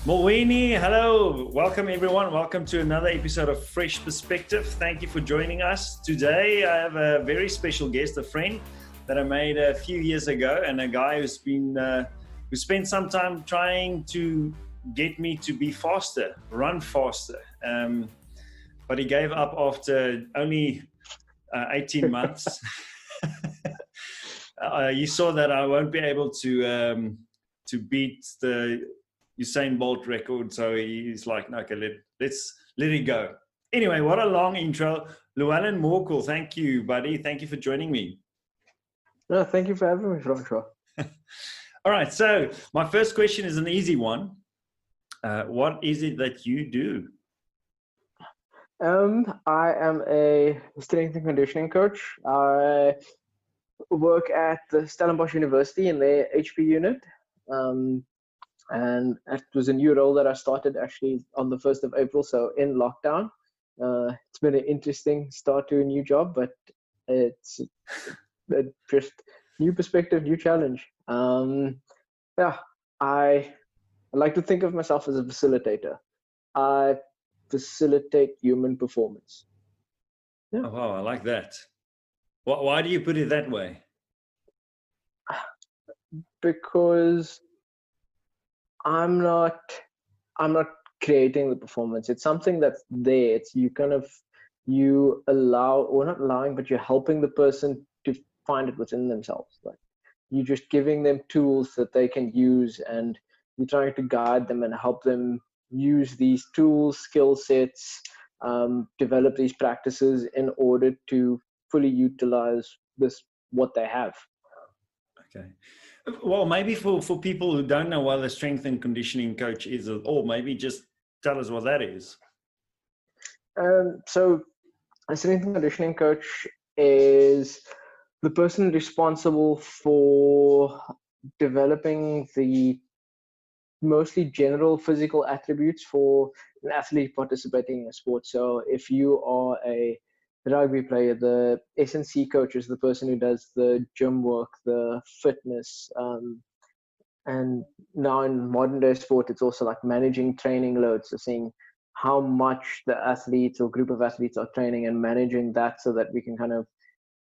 Mulwini, hello. Welcome everyone. Welcome to another episode of Fresh Perspective. Thank you for joining us. Today I have a very special guest, a friend that I made a few years ago, and a guy who spent some time trying to get me to be faster, run faster. But he gave up after only 18 months. You saw that I won't be able to beat the Usain Bolt record, so he's like, okay, let's let it go. Anyway, what a long intro. Llewellyn Morkel, thank you, buddy. Thank you for joining me. No, thank you for having me, Joshua. All right, so my first question is an easy one. What is it that you do? I am a strength and conditioning coach. I work at the Stellenbosch University in their HP unit. And it was a new role that I started actually on the 1st of April, so in lockdown. It's been an interesting start to a new job, but it's just new perspective, new challenge. I like to think of myself as a facilitator. I facilitate human performance. Yeah. Oh, wow, I like that. Why do you put it that way? Because I'm not creating the performance. It's something that's there. It's you allow, or not allowing, but you're helping the person to find it within themselves. Like you're just giving them tools that they can use, and you're trying to guide them and help them use these tools, skill sets, develop these practices in order to fully utilize what they have. Okay. Well, maybe for people who don't know what a strength and conditioning coach is, or maybe just tell us what that is. So a strength and conditioning coach is the person responsible for developing the mostly general physical attributes for an athlete participating in a sport. So if you are a rugby player, the S&C coach is the person who does the gym work, the fitness, and now in modern day sport, it's also like managing training loads, so seeing how much the athletes or group of athletes are training and managing that so that we can kind of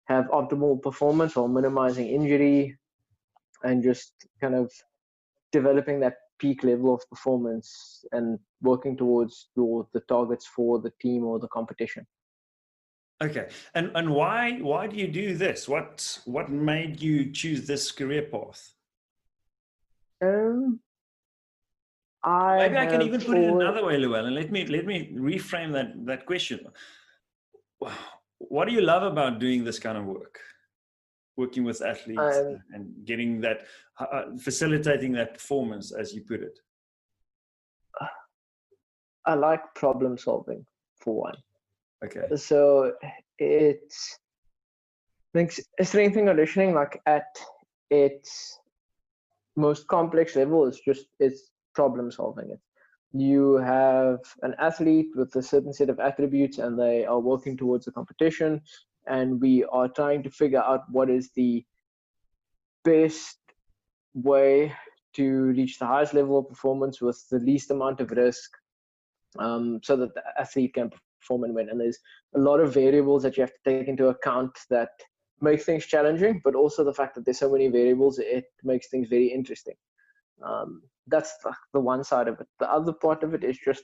have optimal performance or minimizing injury and just kind of developing that peak level of performance and working towards the targets for the team or the competition. Okay, and why do you do this? What made you choose this career path? Maybe I can even put it another way, Llewellyn. Let me reframe that question. What do you love about doing this kind of work? Working with athletes and getting that, facilitating that performance, as you put it. I like problem solving, for one. Okay. So it's like strength and conditioning, like at its most complex level, it's problem solving. You have an athlete with a certain set of attributes, and they are working towards a competition, and we are trying to figure out what is the best way to reach the highest level of performance with the least amount of risk, so that the athlete can perform and win. And there's a lot of variables that you have to take into account that make things challenging, but also the fact that there's so many variables, it makes things very interesting. That's the one side of it. The other part of it is just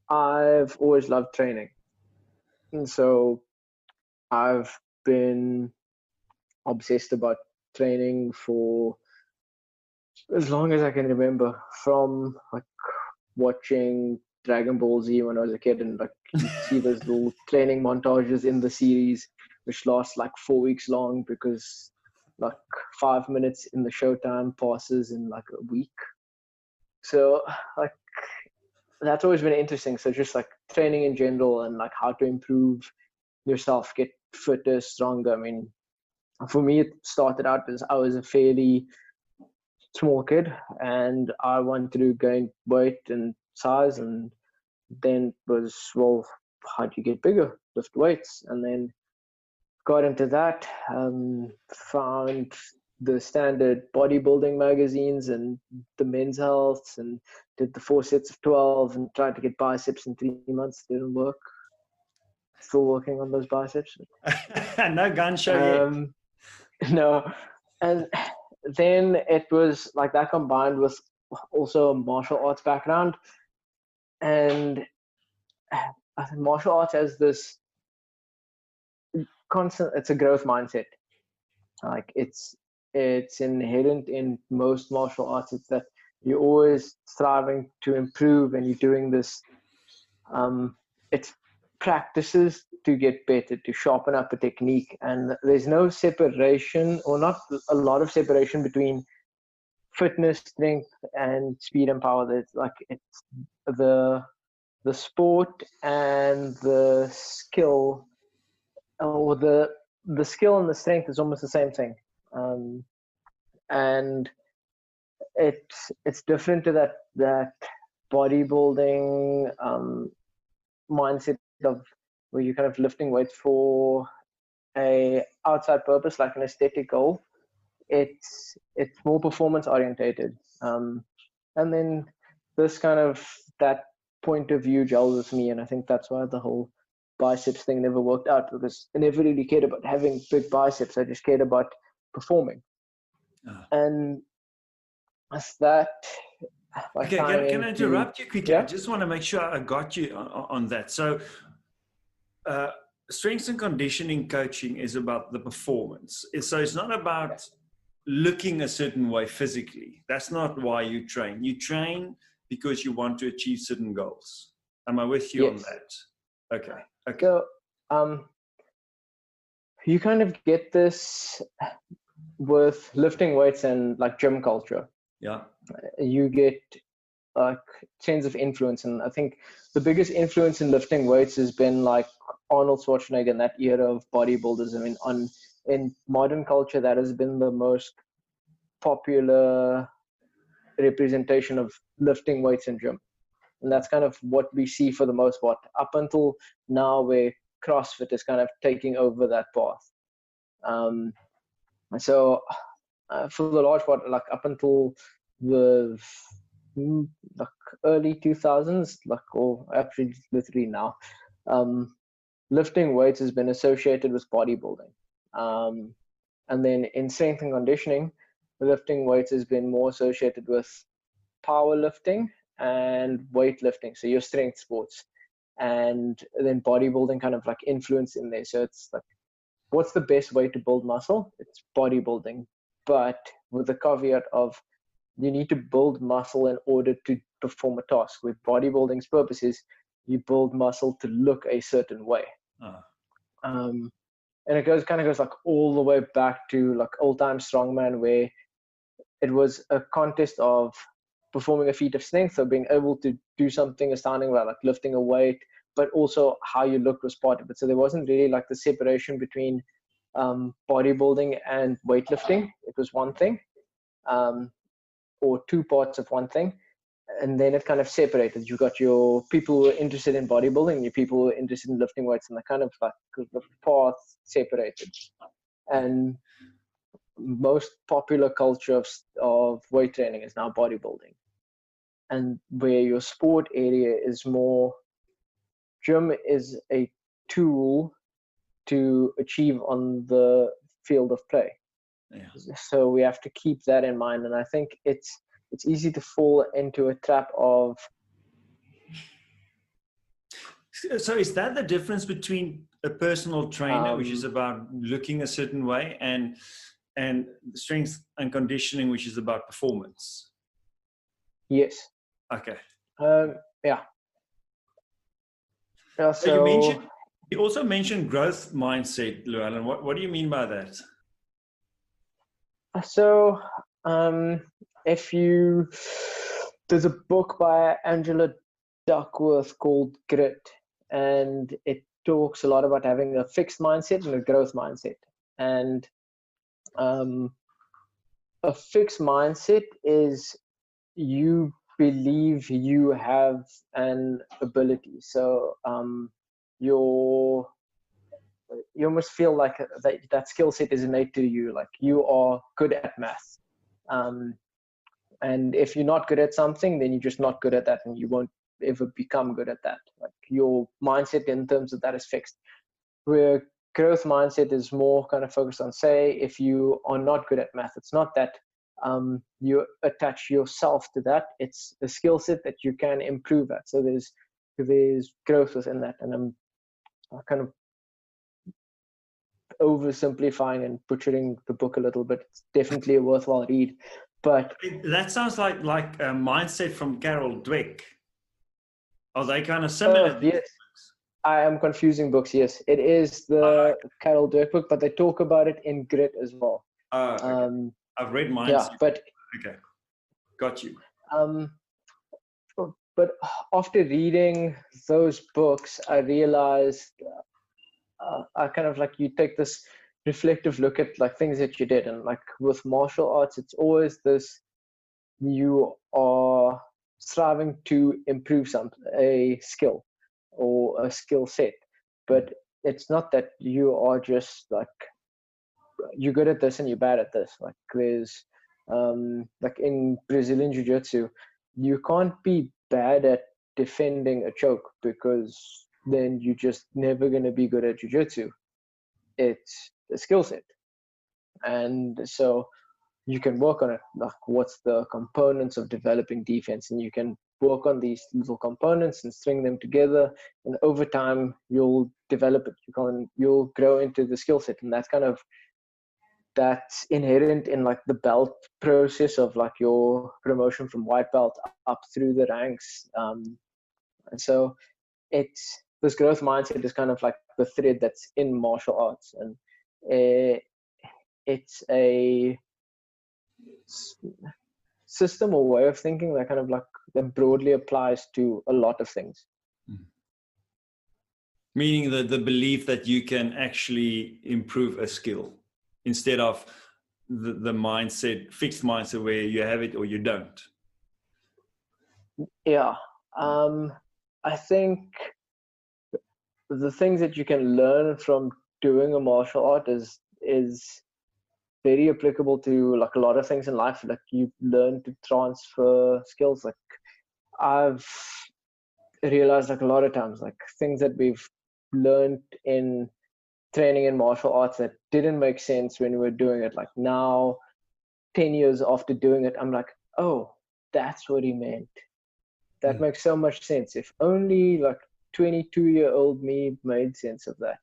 I've always loved training, and so I've been obsessed about training for as long as I can remember, from like watching Dragonball Z when I was a kid, and like you see those little training montages in the series which last like 4 weeks long because like 5 minutes in the showtime passes in like a week. So like that's always been interesting. So just like training in general and like how to improve yourself, get fitter, stronger. I mean, for me, it started out as I was a fairly small kid and I wanted to gain weight and size, and then was, well, how do you get bigger? Lift weights. And then got into that, found the standard bodybuilding magazines and the Men's Health, and did the 4 sets of 12 and tried to get biceps in 3 months. Didn't work. Still working on those biceps. No gun show yet. No. And then it was like that combined with also a martial arts background. And I think martial arts has this constant, it's a growth mindset. Like it's inherent in most martial arts. It's that you're always striving to improve, and you're doing this. It's practices to get better, to sharpen up a technique, and there's no separation, or not a lot of separation, between fitness, strength, and speed and power. That's like it's the sport and the skill, or the skill and the strength is almost the same thing. And it's different to that bodybuilding mindset of where you're kind of lifting weights for a outside purpose, like an aesthetic goal. It's more performance orientated, and then this kind of that point of view gels with me, and I think that's why the whole biceps thing never worked out, because I never really cared about having big biceps. I just cared about performing. And that's that. Okay, can I interrupt you quickly? Yeah? I just want to make sure I got you on that. So strength and conditioning coaching is about the performance. So it's not about looking a certain way physically. That's not why you train. You train because you want to achieve certain goals. Am I with you on that? Okay. So you kind of get this with lifting weights and like gym culture. Yeah. You get like chains of influence, and I think the biggest influence in lifting weights has been like Arnold Schwarzenegger in that era of bodybuilders. I mean, in modern culture, that has been the most popular representation of lifting weights in gym, and that's kind of what we see for the most part up until now, where CrossFit is kind of taking over that path. So for the large part, like up until the like early 2000s, or actually literally now, lifting weights has been associated with bodybuilding. And then in strength and conditioning, lifting weights has been more associated with powerlifting and weightlifting, so your strength sports, and then bodybuilding kind of like influence in there. So it's like, what's the best way to build muscle? It's bodybuilding, but with the caveat of you need to build muscle in order to perform a task. With bodybuilding's purposes, you build muscle to look a certain way. And it kind of goes like all the way back to like old time strongman, where it was a contest of performing a feat of strength, so being able to do something astounding like lifting a weight, but also how you looked was part of it. So there wasn't really like the separation between bodybuilding and weightlifting. It was one thing, or two parts of one thing, and then it kind of separated. You got your people who were interested in bodybuilding, and your people who were interested in lifting weights, and the kind of like the path separated. And most popular culture of weight training is now bodybuilding, and where your sport area is more, gym is a tool to achieve on the field of play. So we have to keep that in mind, and I think it's easy to fall into a trap of. So is that the difference between a personal trainer, which is about looking a certain way, and strength and conditioning, which is about performance? Yes. Okay. Yeah. So you also mentioned growth mindset, Llewellyn. What do you mean by that? So there's a book by Angela Duckworth called Grit, and it talks a lot about having a fixed mindset and a growth mindset. And a fixed mindset is you believe you have an ability. So you almost feel like that skill set is innate to you. Like you are good at math. And if you're not good at something, then you're just not good at that, and you won't ever become good at that. Like your mindset in terms of that is fixed. Where growth mindset is more kind of focused on, say, if you are not good at math, it's not that you attach yourself to that. It's a skill set that you can improve at. So there's growth within that. And I'm kind of oversimplifying and butchering the book a little bit. It's definitely a worthwhile read. But that sounds like a mindset from Carol Dweck. Are they kind of similar? Yes, I am confusing books. Yes, it is the Carol Dweck book, but they talk about it in Grit as well. Okay. I've read mindset. Yeah, but okay, got you. But after reading those books, I realized I kind of like, you take this reflective look at like things that you did, and like with martial arts, it's always this, you are striving to improve a skill or a skill set, but it's not that you are just like, you're good at this and you're bad at this. Like there's like in Brazilian jiu-jitsu, you can't be bad at defending a choke, because then you're just never going to be good at jiu-jitsu. It's a skill set. And so you can work on it, like what's the components of developing defense, and you can work on these little components and string them together, and over time you'll develop it. You'll grow into the skill set, and that's inherent in like the belt process of like your promotion from white belt up through the ranks. And so this growth mindset is kind of like the thread that's in martial arts, and it's a system or way of thinking that kind of like that broadly applies to a lot of things. Meaning the belief that you can actually improve a skill instead of the fixed mindset where you have it or you don't. Yeah. I think the things that you can learn from doing a martial art is very applicable to like a lot of things in life. Like you learn to transfer skills. Like I've realized like a lot of times, like things that we've learned in training in martial arts that didn't make sense when we were doing it, like now 10 years after doing it, I'm like, oh, that's what he meant. That makes so much sense. If only like 22-year-old me made sense of that.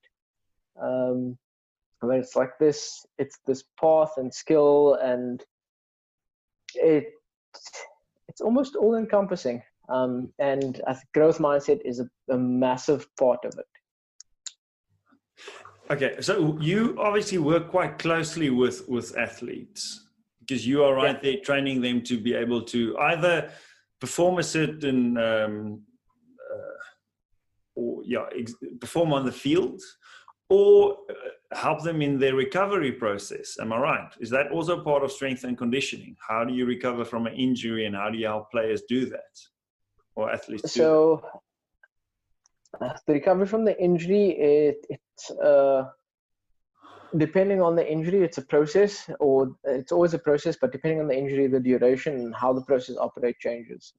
But it's like this path and skill, and it's almost all encompassing. And I think growth mindset is a massive part of it. Okay, so you obviously work quite closely with athletes, because you are right there training them to be able to either perform a certain perform on the field, or help them in their recovery process. Am I right? Is that also part of strength and conditioning? How do you recover from an injury, and how do you help players do that, or athletes do so the recovery from the injury, it's depending on the injury, it's a process, or it's always a process, but depending on the injury, the duration and how the process operates changes.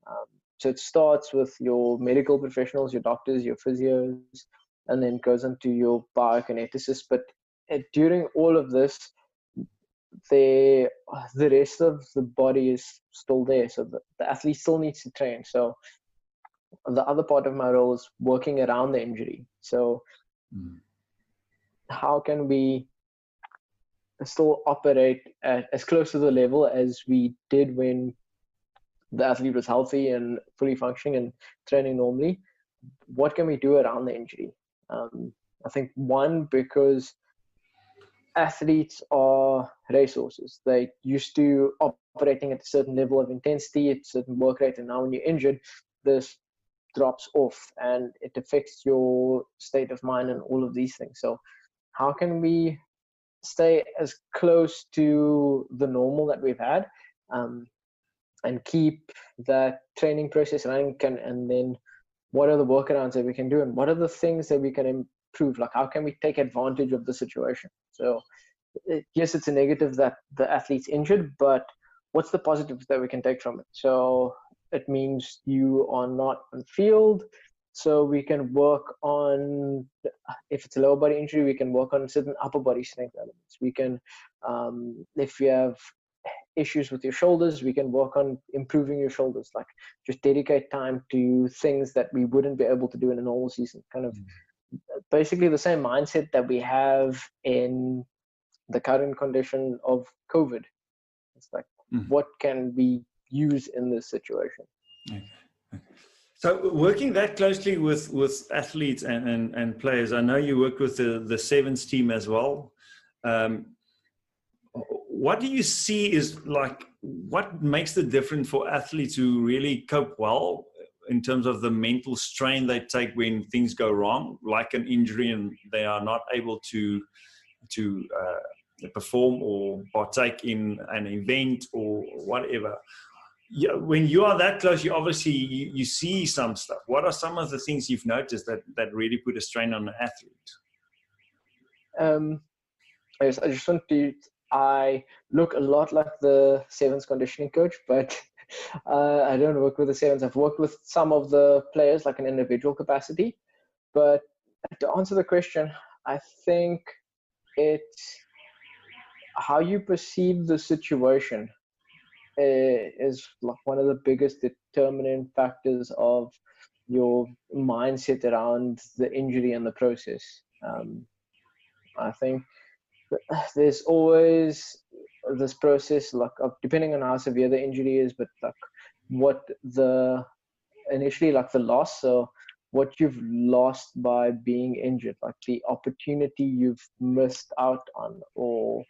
So it starts with your medical professionals, your doctors, your physios, and then goes into your biokineticists. But during all of this, the rest of the body is still there. So the athlete still needs to train. So the other part of my role is working around the injury. So how can we still operate at as close to the level as we did when the athlete was healthy and fully functioning and training normally? What can we do around the injury? I think one, because athletes are racehorses. They used to operating at a certain level of intensity, at a certain work rate, and now when you're injured, this drops off and it affects your state of mind and all of these things. So how can we stay as close to the normal that we've had, and keep that training process running, and then what are the workarounds that we can do, and what are the things that we can improve? Like, how can we take advantage of the situation? So yes, it's a negative that the athlete's injured, but what's the positives that we can take from it? So it means you are not on field, so we can work on, if it's a lower body injury, we can work on certain upper body strength elements. We can, if you have issues with your shoulders, we can work on improving your shoulders, like just dedicate time to things that we wouldn't be able to do in a normal season. Kind of basically the same mindset that we have in the current condition of COVID. It's like, what can we use in this situation? Okay. So working that closely with athletes and players, I know you work with the sevens team as well. What do you see is like, what makes the difference for athletes who really cope well in terms of the mental strain they take when things go wrong, like an injury, and they are not able to perform or partake in an event or whatever? Yeah, when you are that close, you obviously you see some stuff. What are some of the things you've noticed that really put a strain on an athlete? Yes, I look a lot like the sevens conditioning coach, but I don't work with the sevens. I've worked with some of the players like an individual capacity. But to answer the question, I think it's how you perceive the situation is like one of the biggest determinant factors of your mindset around the injury and the process. I think there's always this process, like depending on how severe the injury is, but like what the initially like the loss, so what you've lost by being injured, like the opportunity you've missed out on, or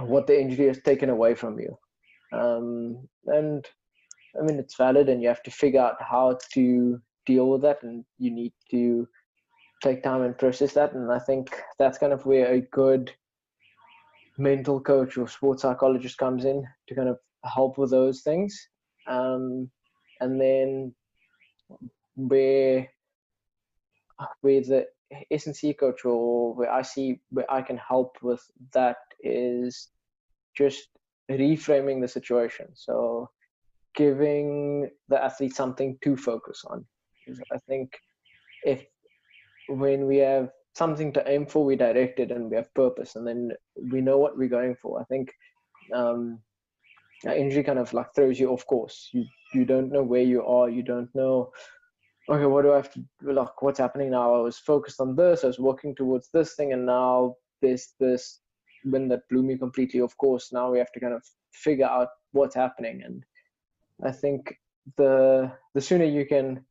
what the injury has taken away from you. And I mean, it's valid, and you have to figure out how to deal with that, and you need to take time and process that. And I think that's kind of where a good mental coach or sports psychologist comes in to kind of help with those things. And then where the S&C coach, or where I can help with that, is just reframing the situation. So giving the athlete something to focus on. I think when we have something to aim for, we direct it and we have purpose, and then we know what we're going for. I think injury kind of like throws you off course. You don't know where you are. You don't know, okay, what do I have to do? Like, what's happening now? I was focused on this. I was working towards this thing, and now there's this wind that blew me completely off course. Now we have to kind of figure out what's happening. And I think the sooner you can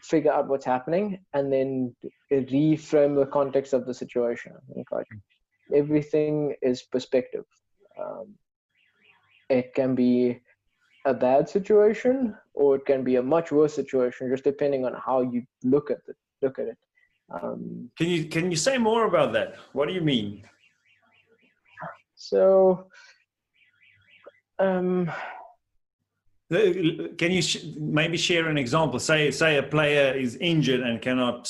figure out what's happening and then reframe the context of the situation, I think like everything is perspective. It can be a bad situation, or it can be a much worse situation, just depending on how you look at it. Can you say more about that? What do you mean? So, can you maybe share an example? Say a player is injured and cannot,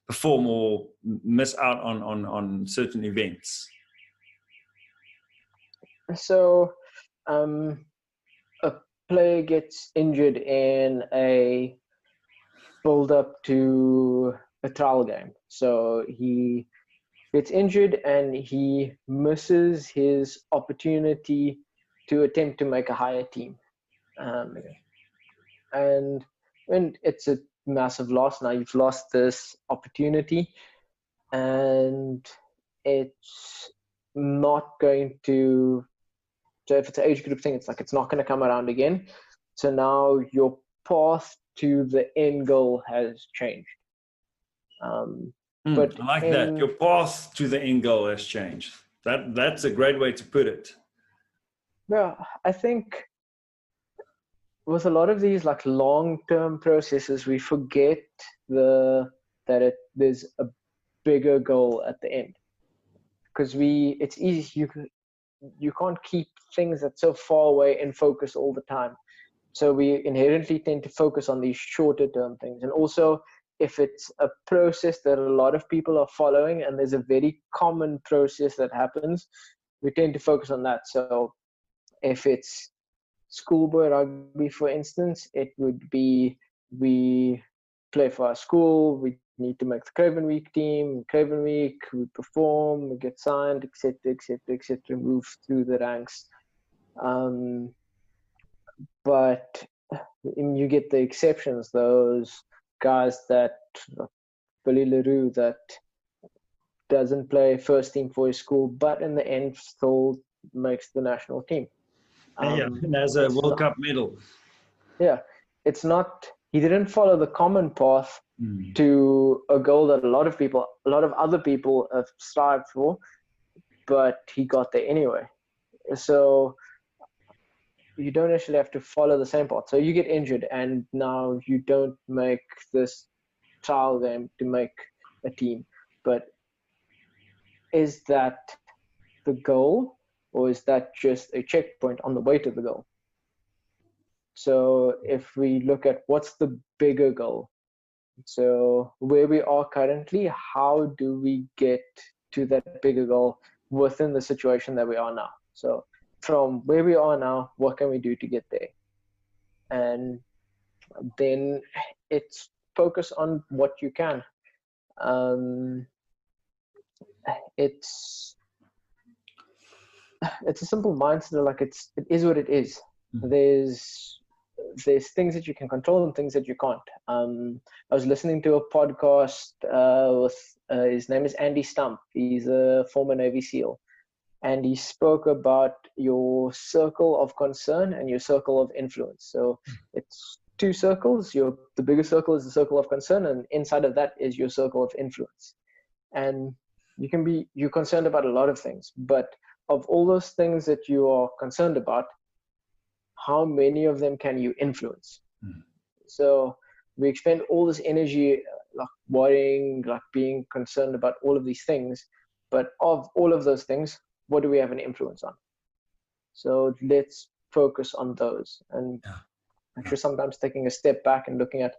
perform or miss out on certain events. So, a player gets injured in a build-up to a trial game. So he gets injured and he misses his opportunity to attempt to make a higher team. And it's a massive loss. Now you've lost this opportunity, and it's not going to, so if it's an age group thing, it's like it's not going to come around again. So now your path to the end goal has changed. But I like that. Your path to the end goal has changed. That's a great way to put it. Yeah, I think with a lot of these like long-term processes, we forget there's a bigger goal at the end, because it's easy. You can't keep things that's so far away in focus all the time. So we inherently tend to focus on these shorter term things. And also, if it's a process that a lot of people are following and there's a very common process that happens, we tend to focus on that. So if it's schoolboy rugby, for instance, it would be we play for our school, we need to make the Craven Week team, Craven Week, we perform, we get signed, etc., etc., etc., move through the ranks. But you get the exceptions, those guys that Billy LaRue that doesn't play first team for his school, but in the end still makes the national team. And has a World Cup medal. Yeah, it's not, he didn't follow the common path to a goal that a lot of other people have strived for, but he got there anyway. So you don't actually have to follow the same path. So you get injured and now you don't make this trial game to make a team. But is that the goal, or is that just a checkpoint on the way to the goal? So if we look at what's the bigger goal, so where we are currently, how do we get to that bigger goal within the situation that we are now? So from where we are now, what can we do to get there? And then it's focus on what you can. It's a simple mindset, like it is what it is. There's things that you can control and things that you can't. I was listening to a podcast with his name is Andy Stump. He's a former Navy SEAL, and he spoke about your circle of concern and your circle of influence. So it's two circles. The bigger circle is the circle of concern, and inside of that is your circle of influence. And you're concerned about a lot of things, but of all those things that you are concerned about, how many of them can you influence? So we expend all this energy like worrying, like being concerned about all of these things, but of all of those things, what do we have an influence on? So let's focus on those. And actually sometimes taking a step back and looking at,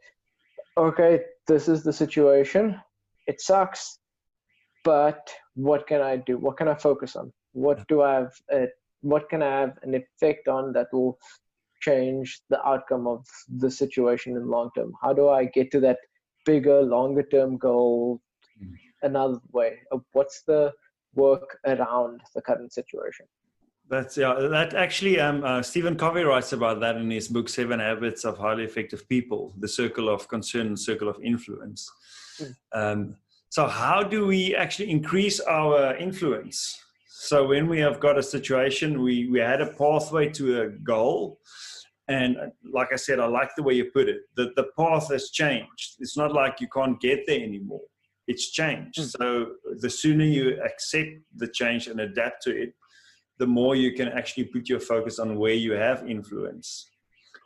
okay, this is the situation, it sucks, but what can I do? What can I focus on? What can I have an effect on that will change the outcome of the situation in the long term? How do I get to that bigger, longer term goal another way? What's the work around the current situation? That actually, Stephen Covey writes about that in his book, 7 Habits of Highly Effective People, the circle of concern and circle of influence. So how do we actually increase our influence? So when we have got a situation, we had a pathway to a goal. And like I said, I like the way you put it, that the path has changed. It's not like you can't get there anymore. It's changed. So the sooner you accept the change and adapt to it, the more you can actually put your focus on where you have influence.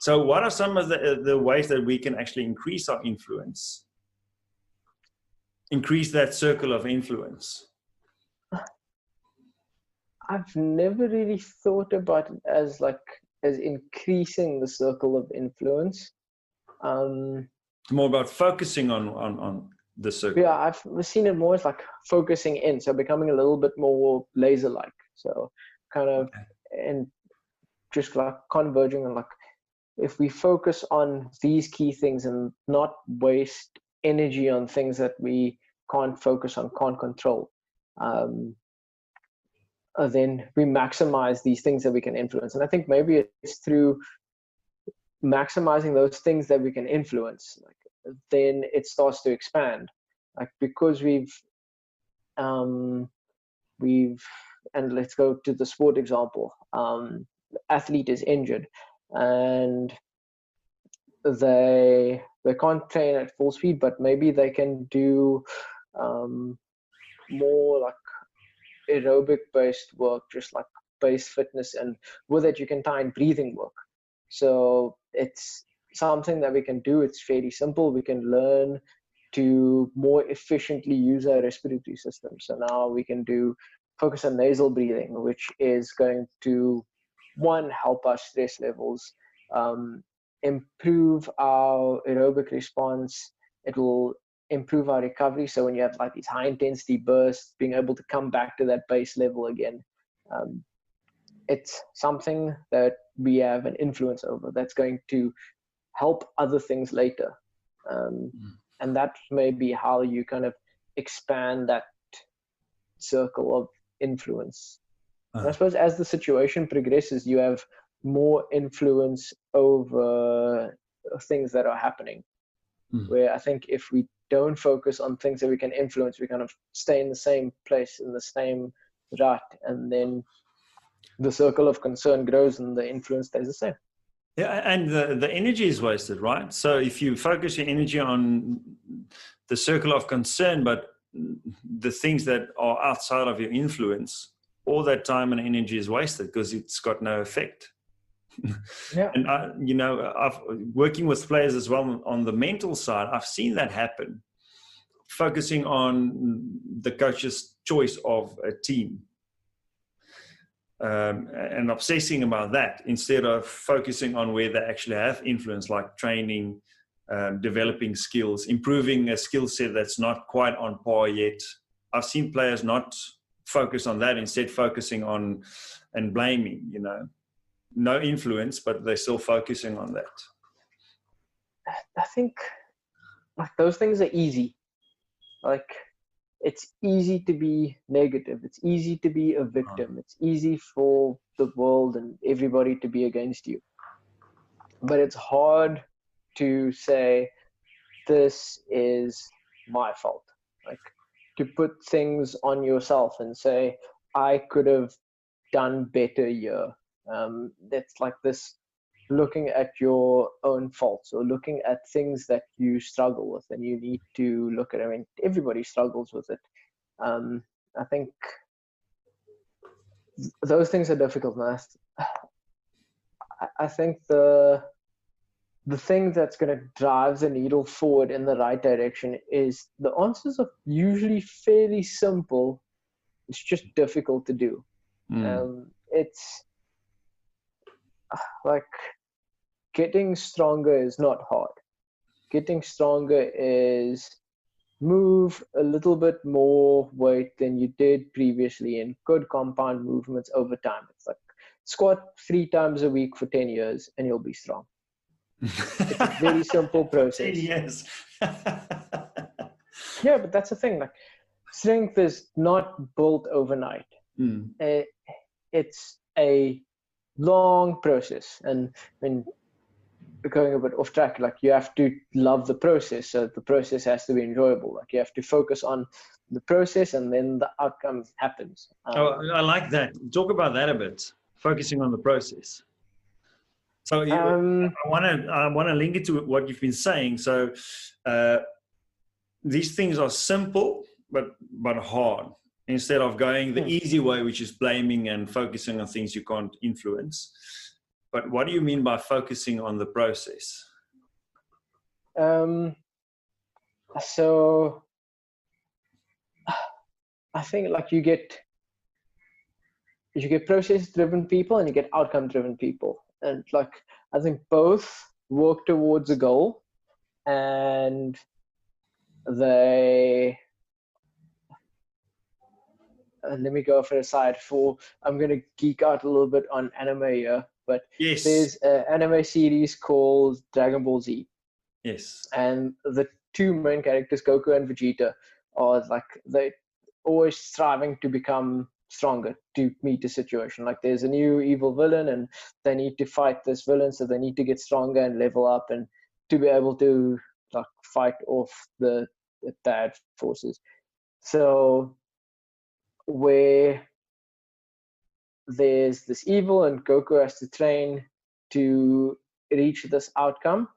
So what are some of the ways that we can actually increase our influence? Increase that circle of influence? I've never really thought about it as increasing the circle of influence. It's more about focusing on the circle. Yeah, I've seen it more as like focusing in, so becoming a little bit more laser-like. So kind of, and just like converging on, like, if we focus on these key things and not waste energy on things that we can't focus on, can't control, then we maximize these things that we can influence. And I think maybe it's through maximizing those things that we can influence, like, then it starts to expand. Like, because and let's go to the sport example. The athlete is injured and they can't train at full speed, but maybe they can do more like aerobic based work, just like base fitness, and with it you can tie in breathing work. So it's something that we can do. It's fairly simple. We can learn to more efficiently use our respiratory system. So now we can focus on nasal breathing, which is going to, one, help our stress levels, improve our aerobic response. It will improve our recovery. So when you have like these high intensity bursts, being able to come back to that base level again, it's something that we have an influence over that's going to help other things later. And that may be how you kind of expand that circle of influence. And I suppose as the situation progresses, you have more influence over things that are happening. Where I think if we don't focus on things that we can influence, we kind of stay in the same place, in the same rut, and then the circle of concern grows and the influence stays the same. Yeah, and the energy is wasted, right? So if you focus your energy on the circle of concern, but the things that are outside of your influence, all that time and energy is wasted because it's got no effect. Yeah. And I've working with players as well on the mental side. I've seen that happen, focusing on the coach's choice of a team. And obsessing about that instead of focusing on where they actually have influence, like training, developing skills, improving a skill set that's not quite on par yet. I've seen players not focus on that, instead focusing on and blaming, no influence, but they're still focusing on that. I think like those things are easy. Like it's easy to be negative. It's easy to be a victim. It's easy for the world and everybody to be against you. But it's hard to say, this is my fault. Like to put things on yourself and say, I could have done better here. That's like this looking at your own faults or looking at things that you struggle with, and you need to look at it. I mean, everybody struggles with it. I think those things are difficult. I think the thing that's going to drive the needle forward in the right direction is the answers are usually fairly simple. It's just difficult to do. It's like getting stronger is not hard. Getting stronger is move a little bit more weight than you did previously in good compound movements over time. It's like squat 3 times a week for 10 years and you'll be strong. It's a very simple process. 10 years. Yeah, but that's the thing. Like strength is not built overnight. It's a long process, and when going a bit off track, like you have to love the process, so the process has to be enjoyable. Like you have to focus on the process, and then the outcome happens. I like that. Talk about that a bit. Focusing on the process. So I want to link it to what you've been saying. So these things are simple, but hard. Instead of going the easy way, which is blaming and focusing on things you can't influence. But what do you mean by focusing on the process? So I think like you get process-driven people and you get outcome-driven people. And like I think both work towards a goal, and they let me go for a side. I'm going to geek out a little bit on anime here, but yes, there's an anime series called Dragonball Z. Yes. And the 2 main characters, Goku and Vegeta, are like they always striving to become stronger to meet a situation. Like there's a new evil villain and they need to fight this villain, so they need to get stronger and level up and to be able to like fight off the bad forces. So where there's this evil and Goku has to train to reach this outcome,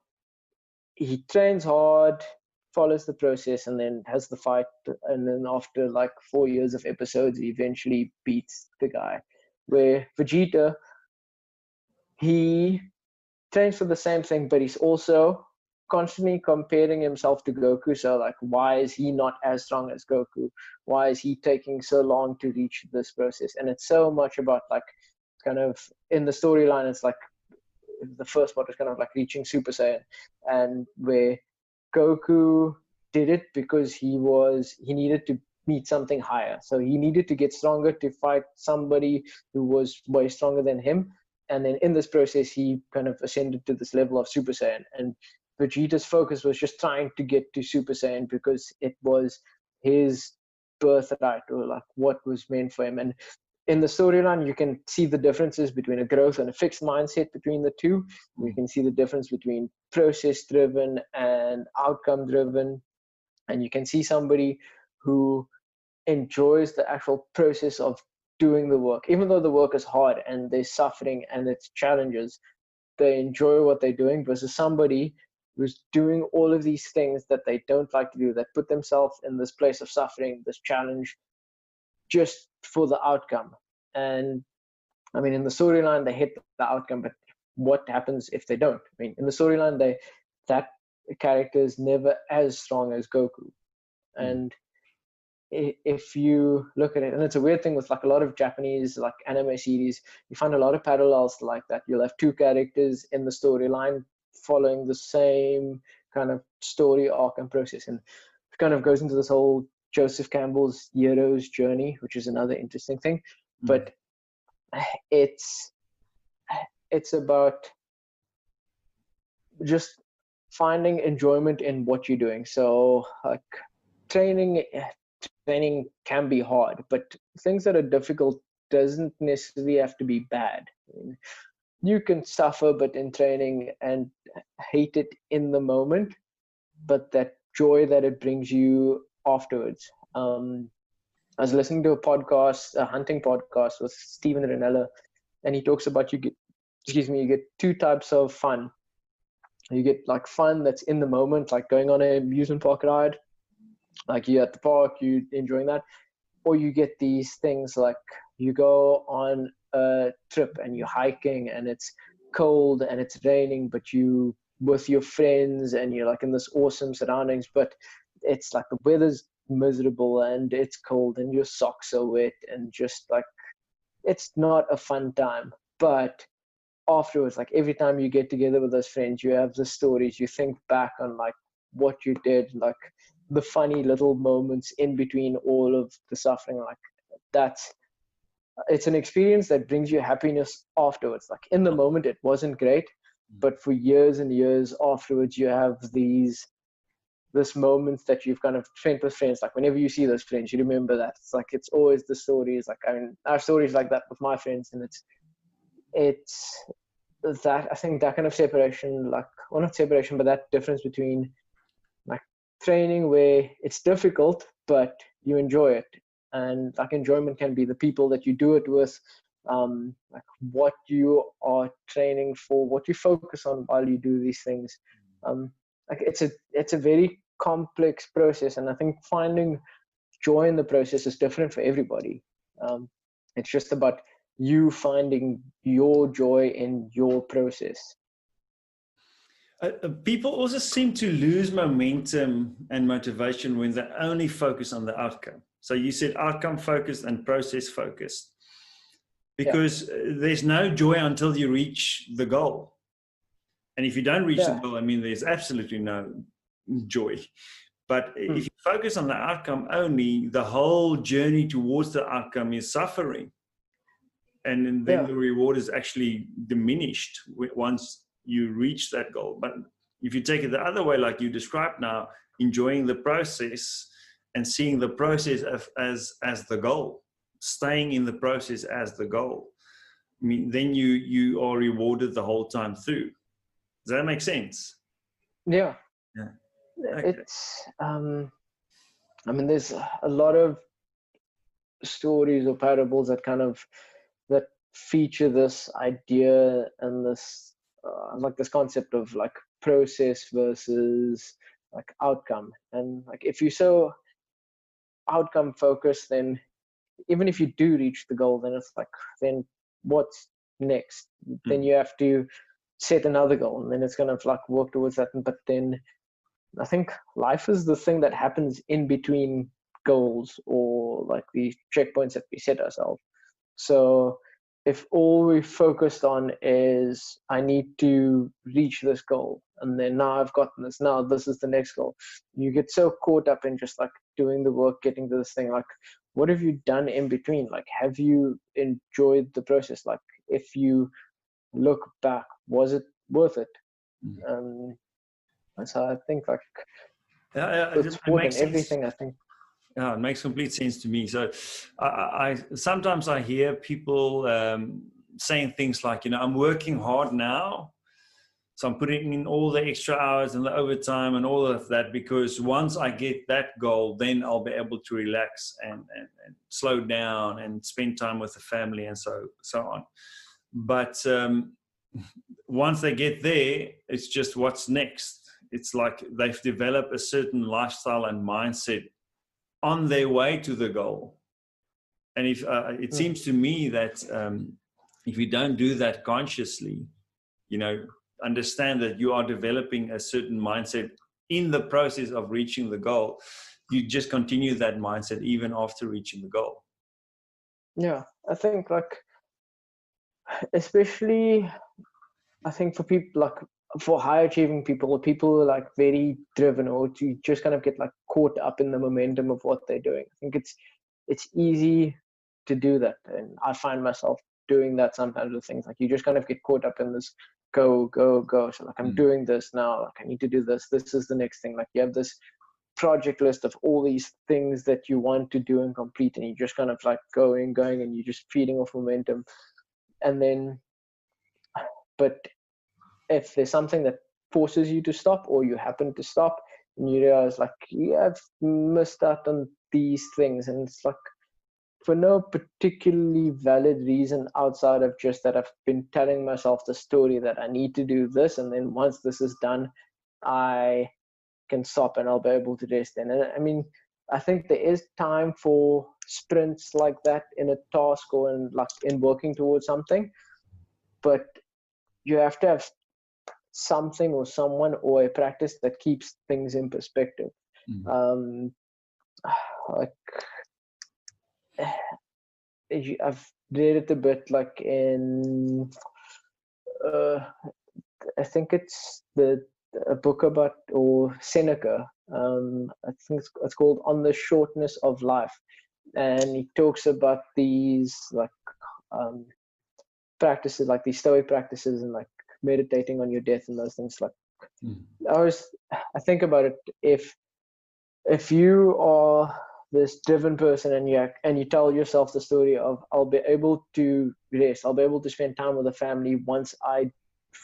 he trains hard, follows the process, and then has the fight, and then after like 4 years of episodes he eventually beats the guy. Where Vegeta, he trains for the same thing, but he's also constantly comparing himself to Goku. So like, why is he not as strong as Goku? Why is he taking so long to reach this process? And it's so much about like kind of in the storyline, it's like the first part was kind of like reaching Super Saiyan, and where Goku did it because he needed to meet something higher. So he needed to get stronger to fight somebody who was way stronger than him. And then in this process, he kind of ascended to this level of Super Saiyan. And Vegeta's focus was just trying to get to Super Saiyan because it was his birthright, or like what was meant for him. And in the storyline, you can see the differences between a growth and a fixed mindset between the two. You can see the difference between process driven and outcome driven. And you can see somebody who enjoys the actual process of doing the work, even though the work is hard and there's suffering and it's challenges. They enjoy what they're doing, versus somebody who's doing all of these things that they don't like to do, that put themselves in this place of suffering, this challenge, just for the outcome. And I mean, in the storyline, they hit the outcome, but what happens if they don't? I mean, in the storyline, that character is never as strong as Goku. And if you look at it, and it's a weird thing with like a lot of Japanese like anime series, you find a lot of parallels like that. You'll have two characters in the storyline following the same kind of story arc and process, and it kind of goes into this whole Joseph Campbell's hero's journey, which is another interesting thing. But it's about just finding enjoyment in what you're doing. So like training can be hard, but things that are difficult doesn't necessarily have to be bad. I mean, you can suffer but in training and hate it in the moment, but that joy that it brings you afterwards. I was listening to a hunting podcast with Steven Ranella, and he talks about you get two types of fun. You get like fun that's in the moment, like going on an amusement park ride, like you're at the park, you enjoying that. Or you get these things like you go on a trip and you're hiking and it's cold and it's raining, but you with your friends and you're like in this awesome surroundings, but it's like the weather's miserable and it's cold and your socks are wet and just like it's not a fun time. But afterwards, like every time you get together with those friends, you have the stories, you think back on like what you did, like the funny little moments in between all of the suffering. Like it's an experience that brings you happiness afterwards. Like in the moment it wasn't great, but for years and years afterwards you have this moments that you've kind of spent with friends. Like whenever you see those friends, you remember that. It's like it's always the stories. Like I mean, our stories like that with my friends, and it's that I think that kind of separation, like well not separation, but that difference between like training where it's difficult but you enjoy it, and like enjoyment can be the people that you do it with, like what you are training for, what you focus on while you do these things. Like it's a very complex process, and I think finding joy in the process is different for everybody. It's just about you finding your joy in your process. People also seem to lose momentum and motivation when they only focus on the outcome. So you said outcome focused and process focused, because there's no joy until you reach the goal. And if you don't reach the goal, I mean, there's absolutely no joy. But if you focus on the outcome only, the whole journey towards the outcome is suffering. And then the reward is actually diminished once you reach that goal. But if you take it the other way, like you described now, enjoying the process and seeing the process as the goal, staying in the process as the goal, I mean, then you are rewarded the whole time through. Does that make sense? Yeah. Okay. It's I mean, there's a lot of stories or parables that feature this idea and this like this concept of like process versus like outcome. And like if you're so outcome focused, then even if you do reach the goal, then it's like, then what's next? Then you have to set another goal, and then it's gonna like work towards that. But then I think life is the thing that happens in between goals, or like the checkpoints that we set ourselves. So if all we focused on is I need to reach this goal, and then now I've gotten this, now this is the next goal, you get so caught up in just like doing the work, getting to this thing. Like, what have you done in between? Like, have you enjoyed the process? Like, if you look back, was it worth it? And so I think like with it sport and makes sense. everything, I think. Yeah, it makes complete sense to me. So I sometimes I hear people saying things like, I'm working hard now, so I'm putting in all the extra hours and the overtime and all of that, because once I get that goal, then I'll be able to relax and slow down and spend time with the family and so on. But once they get there, it's just what's next. It's like they've developed a certain lifestyle and mindset on their way to the goal. And if it seems to me that if you don't do that consciously, understand that you are developing a certain mindset in the process of reaching the goal, you just continue that mindset even after reaching the goal. Yeah, I think like, especially I think for people like, for high achieving people, or people who are like very driven, or to just kind of get like caught up in the momentum of what they're doing, I think it's easy to do that. And I find myself doing that sometimes with things like, you just kind of get caught up in this go. So like, I'm doing this now, like I need to do this is the next thing. Like, you have this project list of all these things that you want to do and complete, and you just kind of like going, and you're just feeding off momentum. And then, but if there's something that forces you to stop, or you happen to stop, and you realize like, yeah, I've missed out on these things, and it's like for no particularly valid reason outside of just that I've been telling myself the story that I need to do this, and then once this is done, I can stop and I'll be able to rest then. And I mean, I think there is time for sprints like that in a task, or in like in working towards something, but you have to have something or someone or a practice that keeps things in perspective. Like, I've read it a bit like in I think it's a book about, or Seneca, I think it's called On the Shortness of Life, and he talks about these like practices, like these stoic practices, and like meditating on your death and those things. Like, I think about it, if you are this driven person, and you tell yourself the story of, I'll be able to rest, I'll be able to spend time with the family once I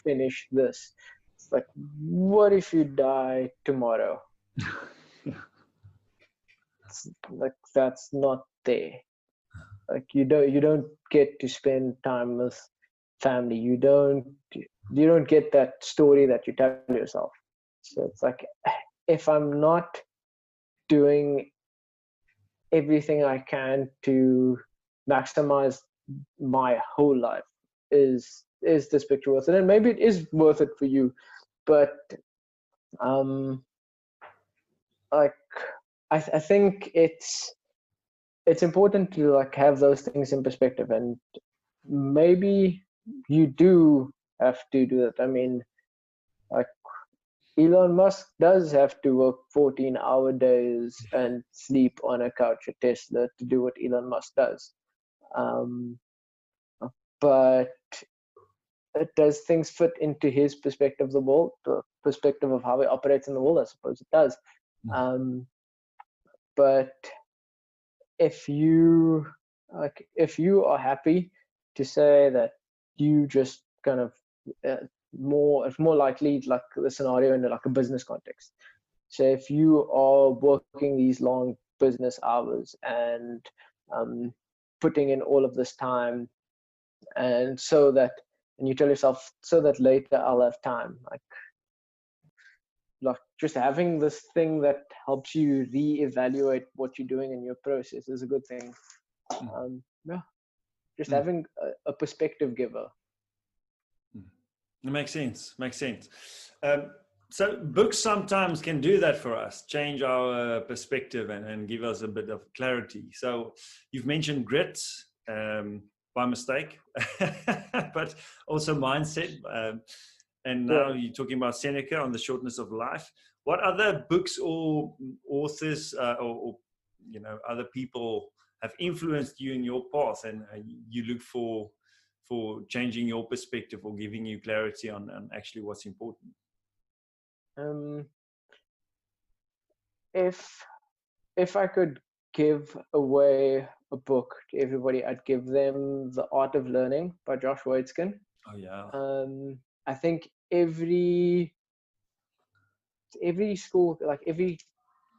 finish this. It's like, what if you die tomorrow? It's like, that's not there. Like, you don't get to spend time with family. You don't get that story that you tell yourself. So it's like, if I'm not doing everything I can to maximize my whole life, is this picture worth it? And maybe it is worth it for you, but like, I think it's important to like have those things in perspective, and maybe you do have to do that. I mean, like, Elon Musk does have to work 14-hour days and sleep on a couch at Tesla to do what Elon Musk does. But does things fit into his perspective of the world, the perspective of how he operates in the world? I suppose it does. But if you are happy to say that you just kind of it's more likely like the scenario in like a business context. So if you are working these long business hours and putting in all of this time, and you tell yourself, so that later I'll have time, like just having this thing that helps you reevaluate what you're doing in your process is a good thing. Just having a perspective giver. It makes sense. So books sometimes can do that for us, change our perspective and give us a bit of clarity. So you've mentioned grit. by mistake, but also mindset. And now you're talking about Seneca on the shortness of life. What other books or authors or other people have influenced you in your path, and you look for changing your perspective or giving you clarity on actually what's important? If I could give away a book to everybody, I'd give them The Art of Learning by Josh Waitzkin. Oh yeah. I think every school, like every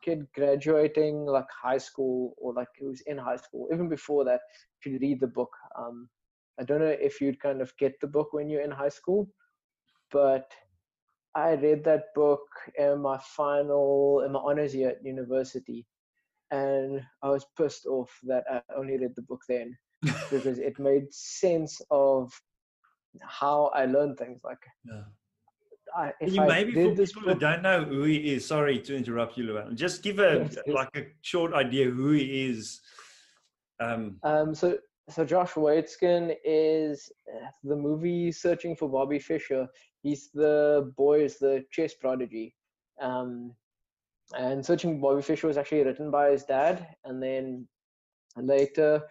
kid graduating like high school, or like who's in high school, even before that, should read the book. I don't know if you'd kind of get the book when you're in high school, but I read that book in my honors year at university, and I was pissed off that I only read the book then, because it made sense of how I learned things. Like, if I Maybe for did this people who book, don't know who he is, sorry to interrupt you, Llewellyn, just give a short idea who he is. So Josh Waitzkin is the movie Searching for Bobby Fischer. He's the chess prodigy. And Searching for Bobby Fischer was actually written by his dad, and then later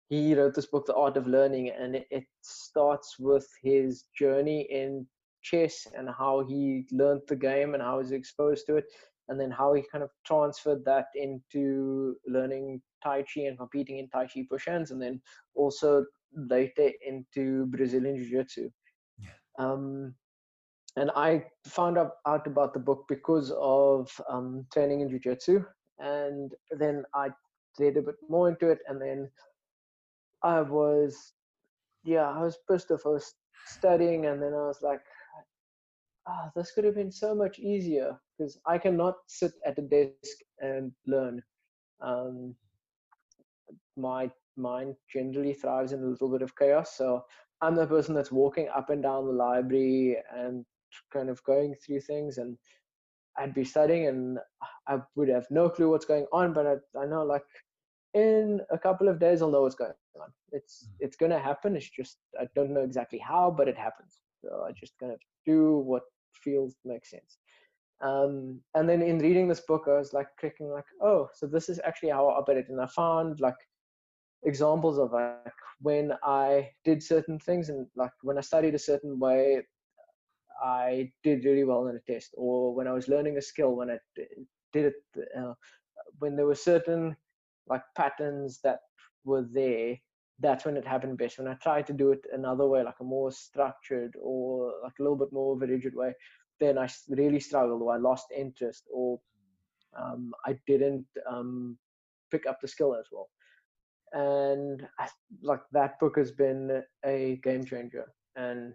he wrote this book, The Art of Learning, and it starts with his journey in chess and how he learned the game and how he was exposed to it, and then how he kind of transferred that into learning Tai Chi and competing in Tai Chi push hands, and then also later into Brazilian Jiu-Jitsu. And I found out about the book because of training in Jiu-Jitsu, and then I read a bit more into it, and then I was pissed off. I was studying, and then I was like, this could have been so much easier, because I cannot sit at a desk and learn. My mind generally thrives in a little bit of chaos, so I'm the person that's walking up and down the library and kind of going through things, and I'd be studying and I would have no clue what's going on, but I know, like, in a couple of days I'll know what's going on. It's gonna happen. It's just I don't know exactly how, but it happens. So I just kind of do what makes sense. And then in reading this book, I was like clicking, like, oh, so this is actually how I operate. And I found like examples of like when I did certain things, and like when I studied a certain way, I did really well in a test, or when I was learning a skill, when I did it, when there were certain like patterns that were there, that's when it happened best. When I tried to do it another way, like a more structured or like a little bit more of a rigid way, then I really struggled, or I lost interest, or I didn't pick up the skill as well. And like that book has been a game changer. And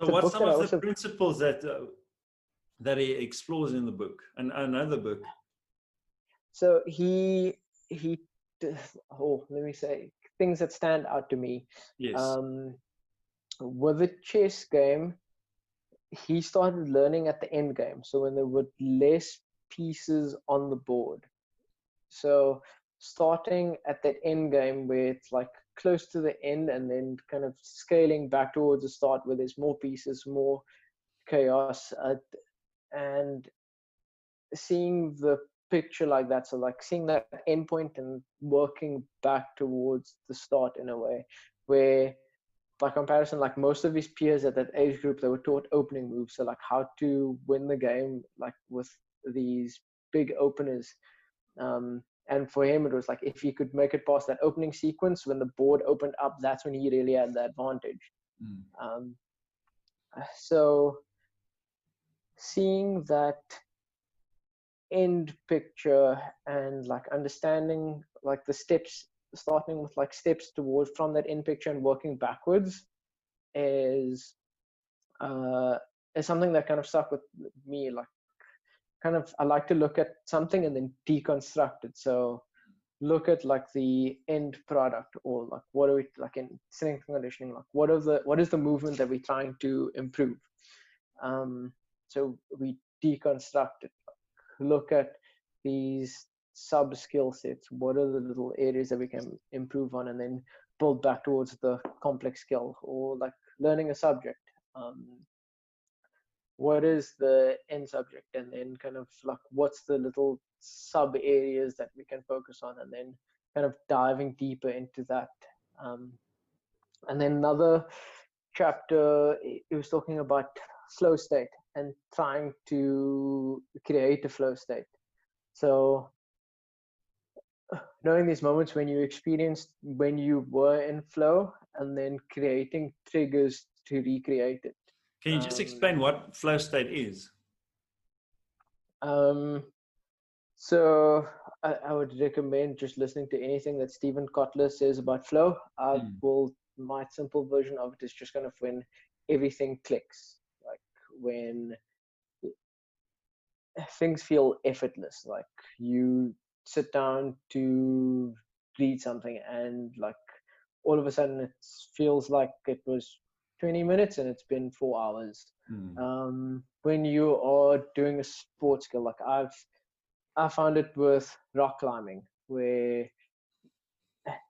so what's some of the principles that he explores in the book, and another book? So he let me say things that stand out to me. Yes. With the chess game, he started learning at the end game, so when there were less pieces on the board. So starting at that end game where it's like close to the end, and then kind of scaling back towards the start where there's more pieces, more chaos, and seeing the picture like that. So like seeing that end point and working back towards the start in a way where, by comparison, like most of his peers at that age group, they were taught opening moves. So like how to win the game, like with these big openers. And for him, it was like if he could make it past that opening sequence, when the board opened up, that's when he really had the advantage. So seeing that end picture and like understanding like the steps, starting with like steps towards from that end picture and working backwards is something that kind of stuck with me. Like kind of I like to look at something and then deconstruct it. So look at like the end product, or like what are we, like in strength and conditioning, like what is the movement that we're trying to improve. So we deconstruct it, look at these sub skill sets, what are the little areas that we can improve on, and then build back towards the complex skill, or like learning a subject. What is the end subject, and then kind of like what's the little sub areas that we can focus on, and then kind of diving deeper into that. And then another chapter, it was talking about flow state and trying to create a flow state. So knowing these moments when you experienced when you were in flow, and then creating triggers to recreate it. Can you just explain what flow state is? So I would recommend just listening to anything that Stephen Kotler says about flow. My simple version of it is just kind of when everything clicks, like when things feel effortless, like you sit down to read something and like all of a sudden it feels like it was 20 minutes and it's been 4 hours. When you are doing a sports skill, like I found it with rock climbing, where I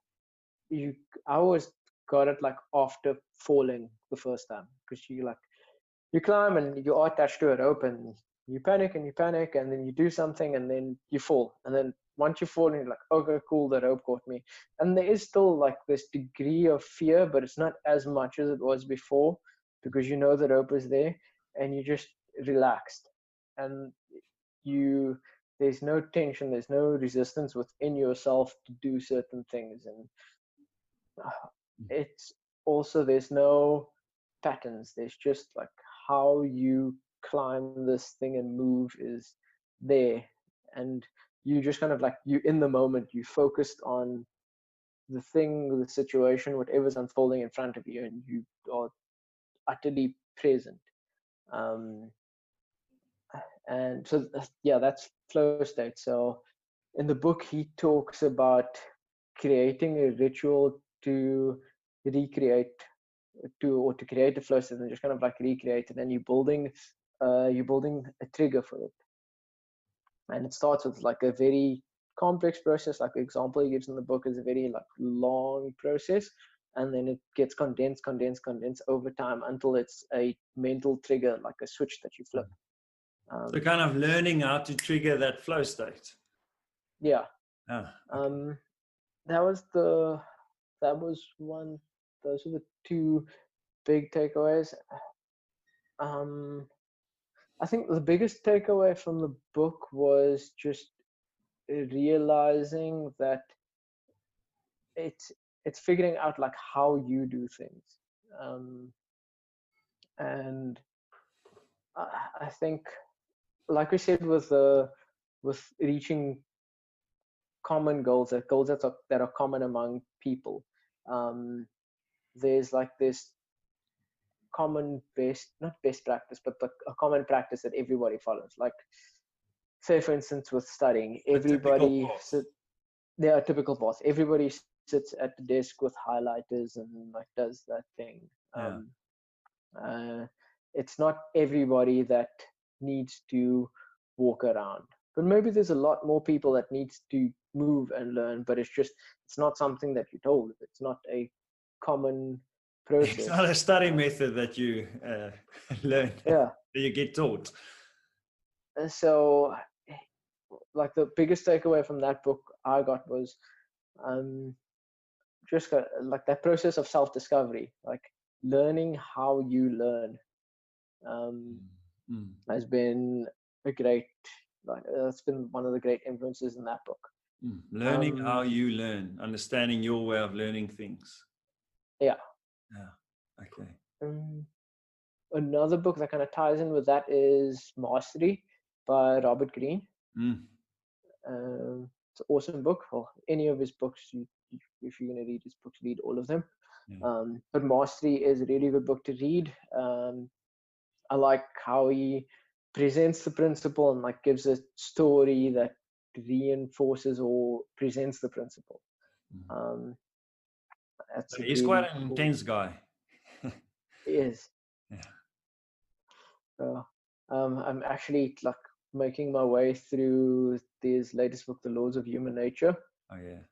always got it like after falling the first time, because you climb and you are attached to a rope and you panic and then you do something and then you fall, and then once you fall and you're like, okay, cool, the rope caught me, and there is still like this degree of fear, but it's not as much as it was before, because you know the rope is there and you just relaxed, and there's no tension, there's no resistance within yourself to do certain things, and it's also, there's no patterns, there's just like how you climb this thing and move is there, and you just kind of like, you in the moment, you focused on the thing, the situation, whatever's unfolding in front of you, and you are utterly present. And so yeah, that's flow state. So in the book he talks about creating a ritual to recreate or to create a flow state, and just kind of like recreate it, and you're building a trigger for it. And it starts with like a very complex process, like the example he gives in the book is a very like long process, and then it gets condensed over time until it's a mental trigger, like a switch that you flip. So kind of learning how to trigger that flow state. Yeah. Okay. Those were the two big takeaways. I think the biggest takeaway from the book was just realizing that it's figuring out like how you do things. And I think, like we said, with reaching common goals, that are common among people, there's like this common not best practice, but a common practice that everybody follows. Like, say for instance, with studying, everybody there are typical paths. Everybody sits at the desk with highlighters and like does that thing. It's not everybody that needs to walk around, but maybe there's a lot more people that needs to move and learn, but it's not something that you're told. It's not a common process. It's not a study method that you learn. Yeah. That you get taught. And so like the biggest takeaway from that book I got was just like that process of self-discovery, like learning how you learn, has been that's been one of the great influences in that book. Learning how you learn, understanding your way of learning things. Yeah. Okay. Another book that kind of ties in with that is Mastery by Robert Greene. It's an awesome book. Well, any of his books, if you're going to read his books, read all of them. But Mastery is a really good book to read. I like how he presents the principle and like gives a story that reinforces or presents the principle. He's really quite an intense guy. He is. So I'm actually like making my way through his latest book, The Laws of Human Nature. Oh yeah.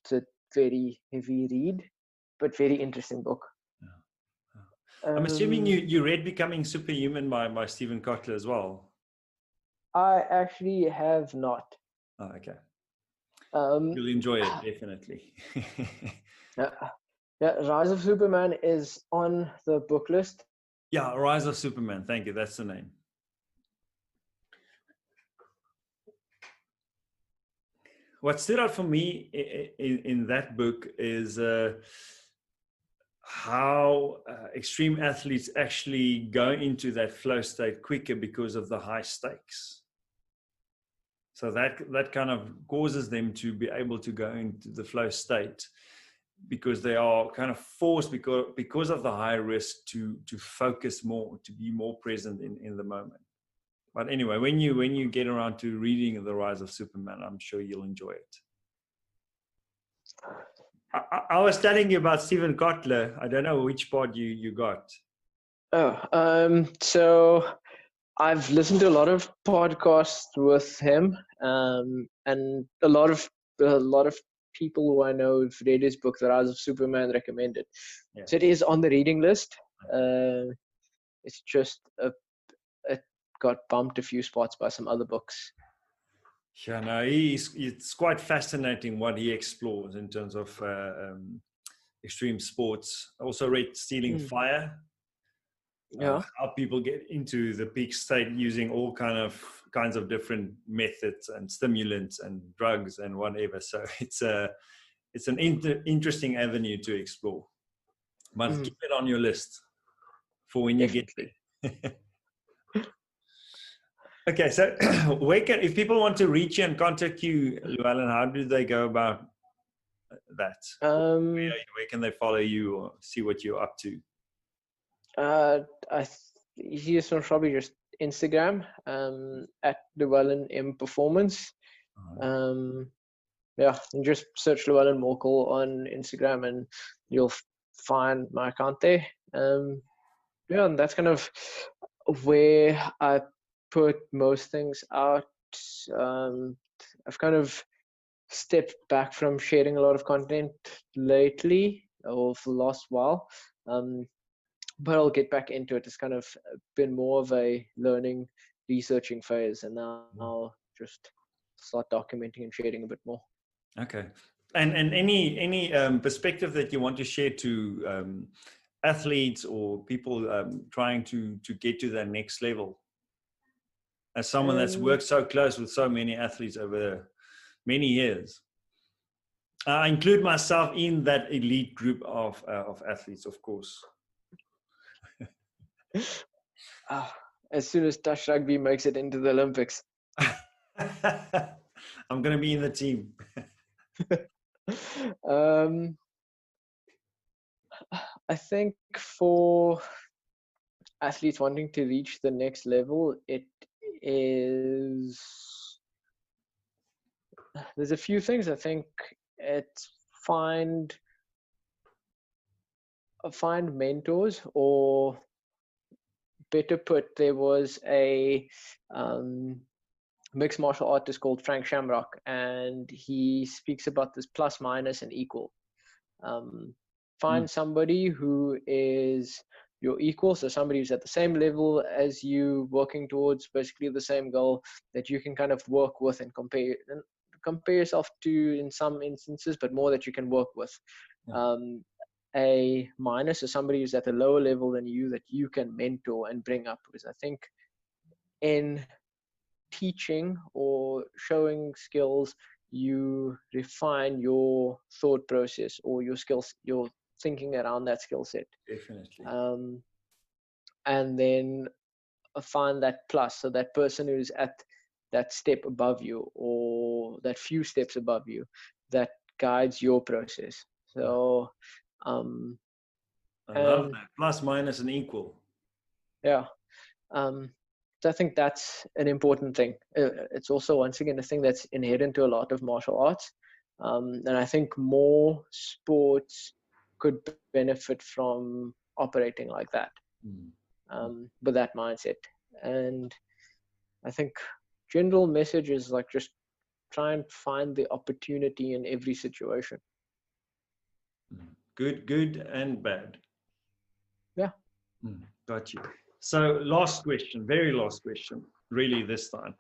It's a very heavy read, but very interesting book. I'm assuming you read Becoming Superhuman by Stephen Kotler as well. I actually have not. Oh, okay. Um, You'll enjoy it, definitely. yeah, Rise of Superman is on the book list. Yeah, Rise of Superman. Thank you. That's the name. What stood out for me in that book is how extreme athletes actually go into that flow state quicker because of the high stakes. So that kind of causes them to be able to go into the flow state because they are kind of forced because of the high risk to focus more, to be more present in the moment. But anyway, when you get around to reading The Rise of Superman, I'm sure you'll enjoy it. I was telling you about Stephen Kotler. I don't know which part you got. So I've listened to a lot of podcasts with him, and a lot of people who I know have read his book, The Rise of Superman, recommended. Yeah. So it is on the reading list. It's just it got bumped a few spots by some other books. Yeah, no, it's quite fascinating what he explores in terms of extreme sports. I also read Stealing Fire. Yeah, how people get into the peak state using all kinds of different methods and stimulants and drugs and whatever. So it's an interesting avenue to explore. But keep it on your list for when you get there. Okay, so if people want to reach you and contact you, Llewellyn, how do they go about that? Where can they follow you or see what you're up to? He's probably just Instagram at Llewellyn M Performance. Yeah, and just search Llewellyn Morkel on Instagram and you'll find my account there. Yeah, and that's kind of where I put most things out. I've kind of stepped back from sharing a lot of content lately, or for the last while. But I'll get back into it. It's kind of been more of a learning, researching phase, and now I'll just start documenting and sharing a bit more. Okay. And any perspective that you want to share to athletes or people trying to get to that next level? As someone that's worked so close with so many athletes over many years. I include myself in that elite group of athletes, of course. As soon as touch rugby makes it into the Olympics. I'm going to be in the team. I think for athletes wanting to reach the next level, there's a few things. I think it's find mentors, or better put, there was a mixed martial artist called Frank Shamrock, and he speaks about this plus, minus, and equal. Find somebody who is your equal, so somebody who's at the same level as you, working towards basically the same goal, that you can kind of work with and compare yourself to in some instances, but more that you can work with. A minus is somebody who's at a lower level than you, that you can mentor and bring up, because I think in teaching or showing skills, you refine your thought process or your skills, your thinking around that skill set. Definitely. And then find that plus, so that person who's at that step above you or that few steps above you, that guides your process. So I love that. Plus, minus, and equal. Yeah. So I think that's an important thing. It's also, once again, a thing that's inherent to a lot of martial arts. And I think more sports could benefit from operating like that, with that mindset. And I think general message is like, just try and find the opportunity in every situation. Good and bad. Yeah. Got you. So last question, very last question, really this time.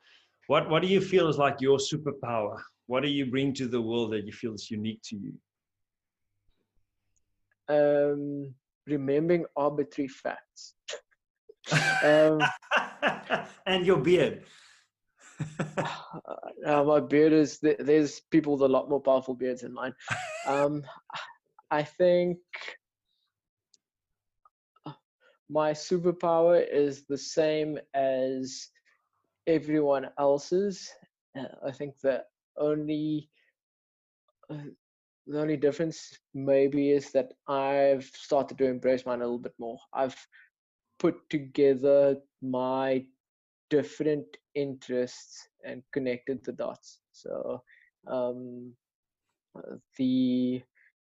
What do you feel is like your superpower? What do you bring to the world that you feel is unique to you? Remembering arbitrary facts. um, And your beard. my beard is there's people with a lot more powerful beards than mine. I think my superpower is the same as everyone else's. I think only the only difference maybe is that I've started to embrace mine a little bit more. I've put together my different interests and connected the dots. So the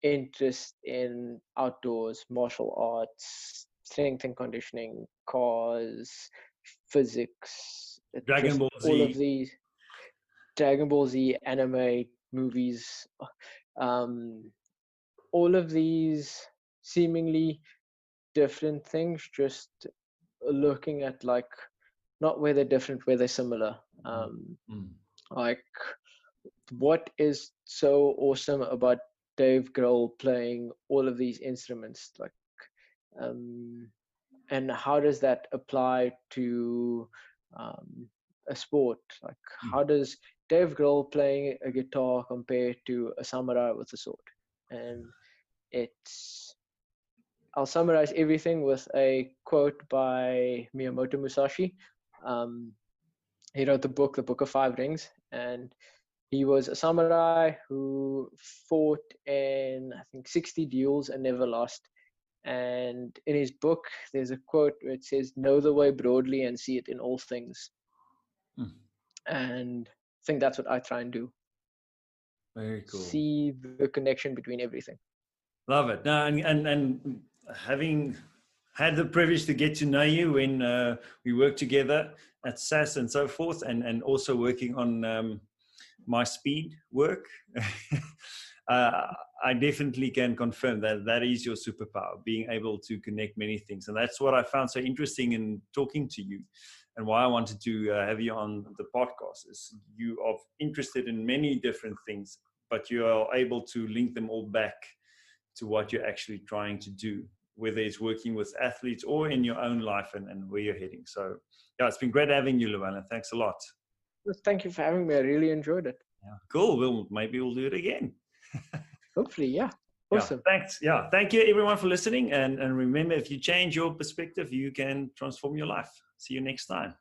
interest in outdoors, martial arts, strength and conditioning, cars, physics, just Dragonball all Z. of these Dragonball Z anime movies, all of these seemingly different things, just looking at like not where they're different, where they're similar. Like what is so awesome about Dave Grohl playing all of these instruments, like, and how does that apply to a sport? Like, how does Dave Grohl playing a guitar compare to a samurai with a sword? And I'll summarize everything with a quote by Miyamoto Musashi. He wrote the Book of Five Rings, and he was a samurai who fought in, I think, 60 duels and never lost. And in his book, there's a quote which says, "Know the way broadly and see it in all things." And I think that's what I try and do. Very cool. See the connection between everything. Love it. No, and having had the privilege to get to know you when we worked together at SAS and so forth, and also working on my speed work, I definitely can confirm that that is your superpower, being able to connect many things. And that's what I found so interesting in talking to you, and why I wanted to have you on the podcast is you are interested in many different things, but you are able to link them all back to what you're actually trying to do, whether it's working with athletes or in your own life and where you're heading. So yeah, it's been great having you, Llewellyn. Thanks a lot. Thank you for having me. I really enjoyed it. Yeah. Cool. Maybe we'll do it again. Hopefully, yeah. Awesome. Yeah, thanks. Yeah. Thank you everyone for listening. And remember, if you change your perspective, you can transform your life. See you next time.